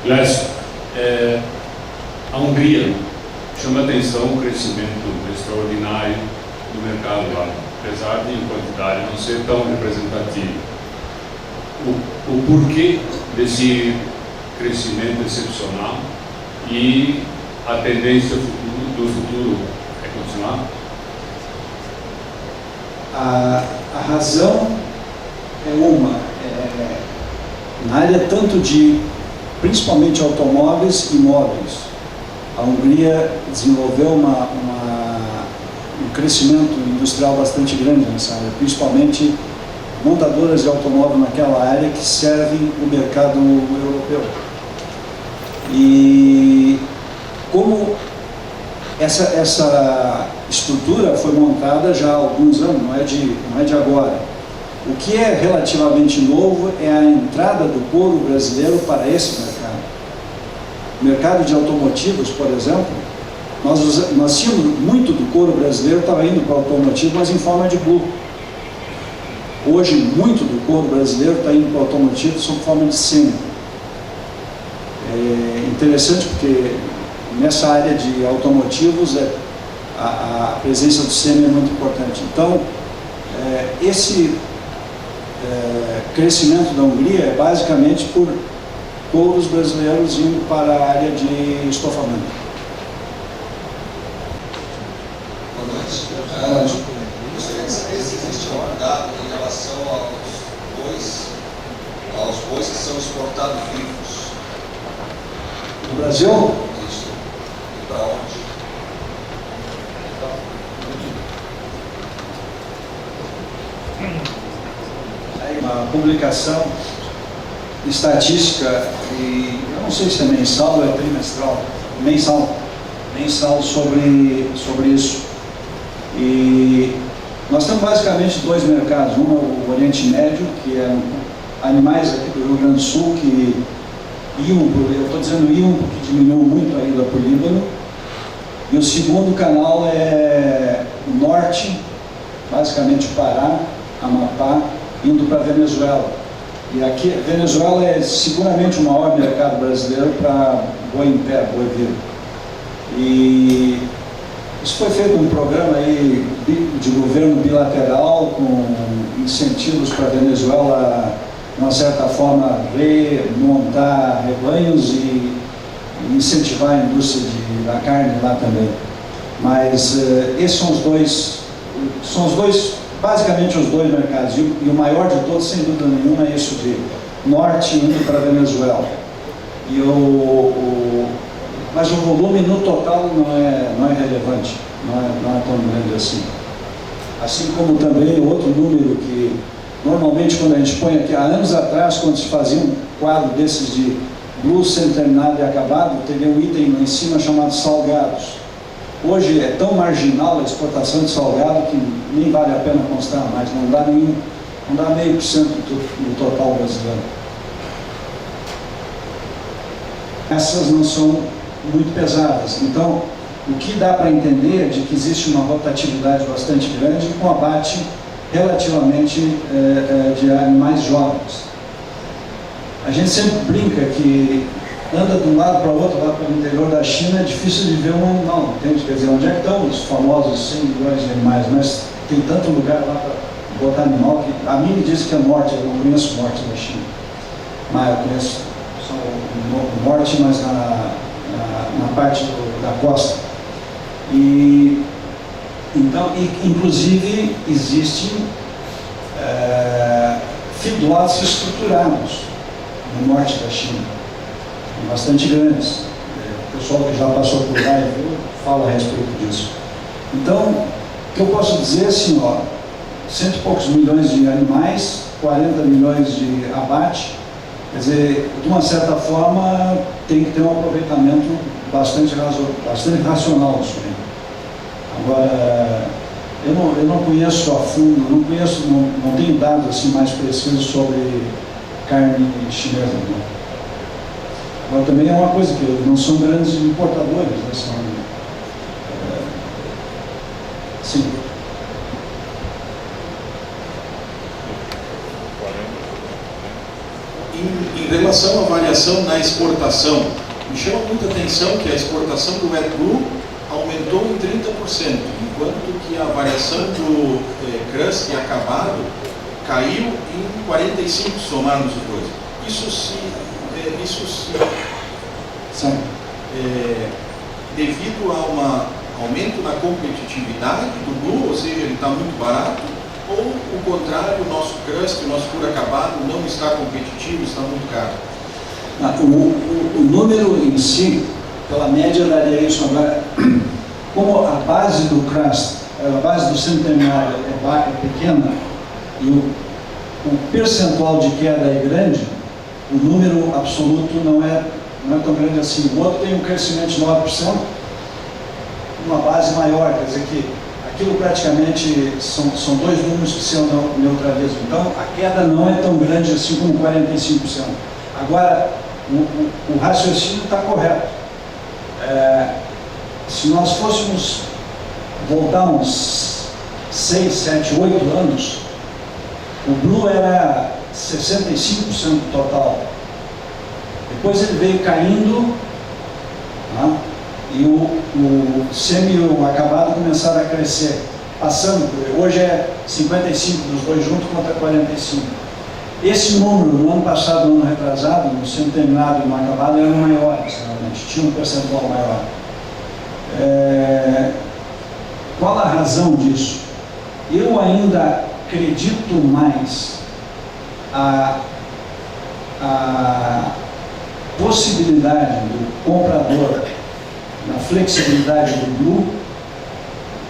Aliás, a Hungria chama atenção o crescimento extraordinário do mercado lá, apesar de, em quantidade, não ser tão representativo. O porquê desse crescimento excepcional e a tendência do futuro é continuar? A razão é uma, na área tanto de, principalmente automóveis e móveis. A Hungria desenvolveu um crescimento industrial bastante grande nessa área, principalmente montadoras de automóvel naquela área que servem o mercado europeu. E como essa estrutura foi montada já há alguns anos, não é de agora. O que é relativamente novo é a entrada do couro brasileiro para esse mercado. O mercado de automotivos, por exemplo, nós tínhamos muito do couro brasileiro, estava indo para o automotivo, mas em forma de blue. Hoje, muito do couro brasileiro está indo para o automotivo sob forma de sêmen. É interessante porque nessa área de automotivos a presença do sêmen é muito importante. Então, esse crescimento da Hungria é basicamente por couros brasileiros indo para a área de estofamento. Boa noite. Gostaria de saber se existe algum dado em relação aos bois que são exportados vivos. No Brasil? Isso. E para onde? Uma publicação estatística, e eu não sei se é mensal ou é trimestral, mensal sobre isso. E nós temos basicamente dois mercados, um é o Oriente Médio, que é animais aqui do Rio Grande do Sul, que iam, eu estou dizendo iam porque diminuiu muito a ida para o Líbano, e o segundo canal é o norte, basicamente Pará, Amapá, indo para a Venezuela. E aqui, a Venezuela é seguramente o maior mercado brasileiro para boi em pé, boi vivo. E isso foi feito um programa aí de governo bilateral com incentivos para a Venezuela, de uma certa forma, remontar rebanhos e incentivar a indústria da carne lá também. Mas esses são os dois, basicamente os dois mercados. E o maior de todos, sem dúvida nenhuma, é isso de norte indo para a Venezuela. Mas o volume no total não é relevante, não é tão grande assim. Assim como também outro número que, normalmente, quando a gente põe aqui, há anos atrás, quando se fazia um quadro desses de blue sem terminado e acabado, teria um item lá em cima chamado salgados. Hoje é tão marginal a exportação de salgado que nem vale a pena constar mais, não dá 0,5% do total brasileiro. Essas não são muito pesadas. Então, o que dá para entender é de que existe uma rotatividade bastante grande com abate relativamente de animais jovens. A gente sempre brinca que anda de um lado para o outro, lá pelo interior da China, é difícil de ver um animal, entende? Quer dizer, onde é que estão os famosos 100 milhões de animais? Mas tem tanto lugar lá para botar animal que a mim me diz que é morte, eu não conheço morte na China. Mas eu conheço só o norte, mas na parte da costa. Então, inclusive, existem feedlots estruturados no norte da China, bastante grandes. O pessoal que já passou por lá e viu, fala a respeito disso. Então, o que eu posso dizer é assim, ó, 100 e poucos milhões de animais, 40 milhões de abate. Quer dizer, de uma certa forma, tem que ter um aproveitamento bastante racional disso aí. Agora, eu não conheço a fundo, não tenho dados assim mais precisos sobre carne chinesa. Não. Agora, também é uma coisa que não são grandes importadores, né? Sim. Em Em relação à variação na exportação, me chama muita atenção que a exportação do Wet Blue aumentou em 30%, enquanto que a variação do crust e acabado caiu em 45%, somarmos os dois. Isso se devido a um aumento na competitividade do Blue, ou seja, ele está muito barato, ou o contrário, o nosso crust, o nosso puro acabado não está competitivo, está muito caro? O número em si, pela média, daria isso. Agora, como a base do crust, a base do centenário é pequena e o percentual de queda é grande, o número absoluto não é tão grande assim. O outro tem um crescimento de 9%, uma base maior, quer dizer que aquilo praticamente são dois números que se neutralizam. Então, a queda não é tão grande assim como 45%. Agora, o raciocínio está correto. Se nós fôssemos voltar uns 6, 7, 8 anos, o Blue era 65% do total. Depois ele veio caindo, tá? E o semi e o acabado começaram a crescer, passando por... Hoje é 55 dos dois juntos contra 45. Esse número, no ano passado, no ano retrasado, no semi-terminado e no acabado, eram maiores, realmente, tinha um percentual maior. Qual a razão disso? Eu ainda acredito mais a possibilidade do comprador, na flexibilidade do Blue,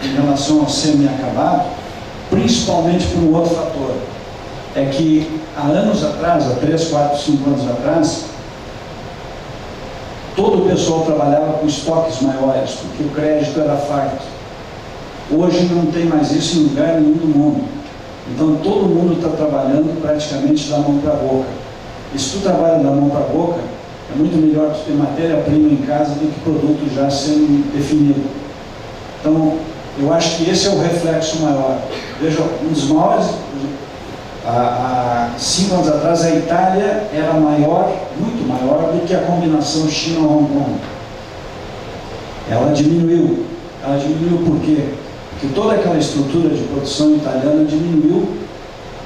em relação ao semi-acabado, principalmente por um outro fator. É que há anos atrás, há 3, 4, 5 anos atrás, todo o pessoal trabalhava com estoques maiores, porque o crédito era farto. Hoje não tem mais isso em lugar nenhum do mundo. Então todo mundo está trabalhando praticamente da mão para a boca. E se tu trabalha da mão para a boca, é muito melhor tu ter matéria-prima em casa do que produto já sendo definido. Então, eu acho que esse é o reflexo maior. Veja, um dos maiores... Há 5 anos atrás, a Itália era maior, muito maior, do que a combinação China-Hong Kong. Ela diminuiu. Ela diminuiu por quê? Porque toda aquela estrutura de produção italiana diminuiu,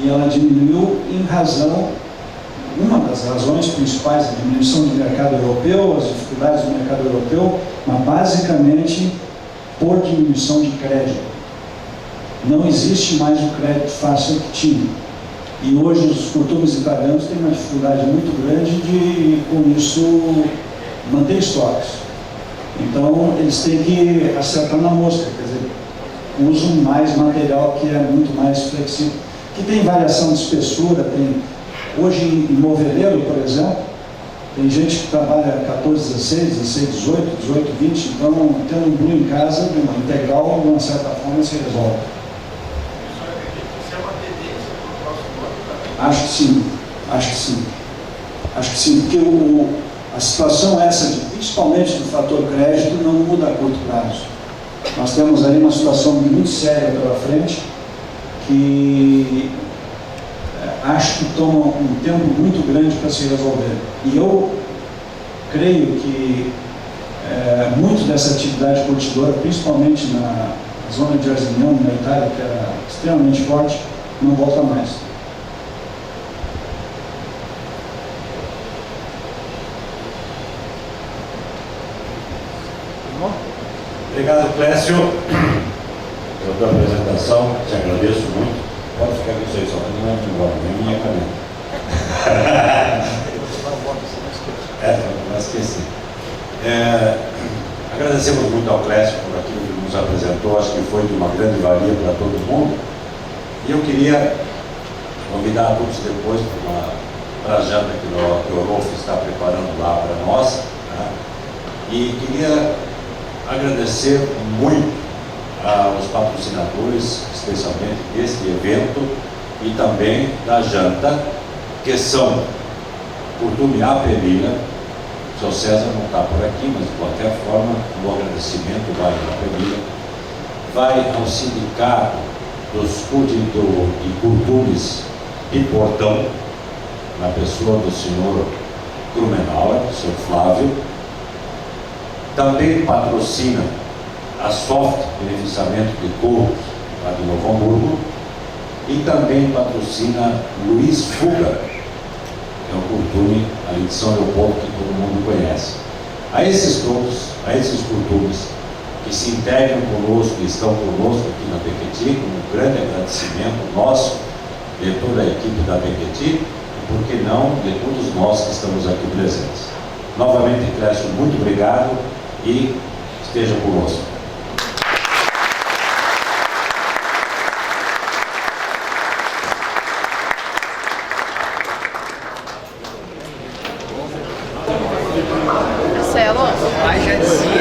e ela diminuiu em razão, uma das razões principais da diminuição do mercado europeu, as dificuldades do mercado europeu, mas basicamente por diminuição de crédito. Não existe mais o crédito fácil que tinha. E hoje os produtores italianos têm uma dificuldade muito grande de, com isso, manter estoques. Então, eles têm que acertar na mosca, quer dizer, usam mais material que é muito mais flexível, que tem variação de espessura, tem... Hoje, em moveleiro, por exemplo, tem gente que trabalha 14, 16, 16, 18, 18, 20, então, tendo um Blue em casa, de uma integral, de uma certa forma, se resolve. Acho que sim, acho que sim. Acho que sim, porque a situação essa, principalmente do fator crédito, não muda a curto prazo. Nós temos aí uma situação muito séria pela frente, que acho que toma um tempo muito grande para se resolver. E eu creio que muito dessa atividade curtidora, principalmente na zona de Arzignano, na Itália, que era extremamente forte, não volta mais. Obrigado, Clécio, pela tua apresentação, te agradeço muito. Pode ficar com isso aí, só que não é de embora, nem minha caneta. Não esqueci. Agradecemos muito ao Clécio por aquilo que nos apresentou, acho que foi de uma grande valia para todo mundo. E eu queria convidar a todos depois para a janta que o Rolf está preparando lá para nós, né? E queria agradecer muito aos patrocinadores, especialmente deste evento e também da janta, que são Curtume Apelina. O seu César não está por aqui, mas de qualquer forma, o agradecimento vai ao Apelina, vai ao Sindicato dos Curtumes de Portão, na pessoa do senhor Krumenauer, do senhor Flávio. Também patrocina a Soft Beneficiamento de Couros, lá de Novo Hamburgo, e também patrocina Luiz Fuga, que é o Curtume ali de São Leopoldo, que todo mundo conhece. A esses todos, a esses curtumes que se integram conosco e estão conosco aqui na Pequeti, com um grande agradecimento nosso, de toda a equipe da Pequeti, e por que não, de todos nós que estamos aqui presentes. Novamente, Clécio, muito obrigado e esteja conosco. Marcelo, Mas já dizia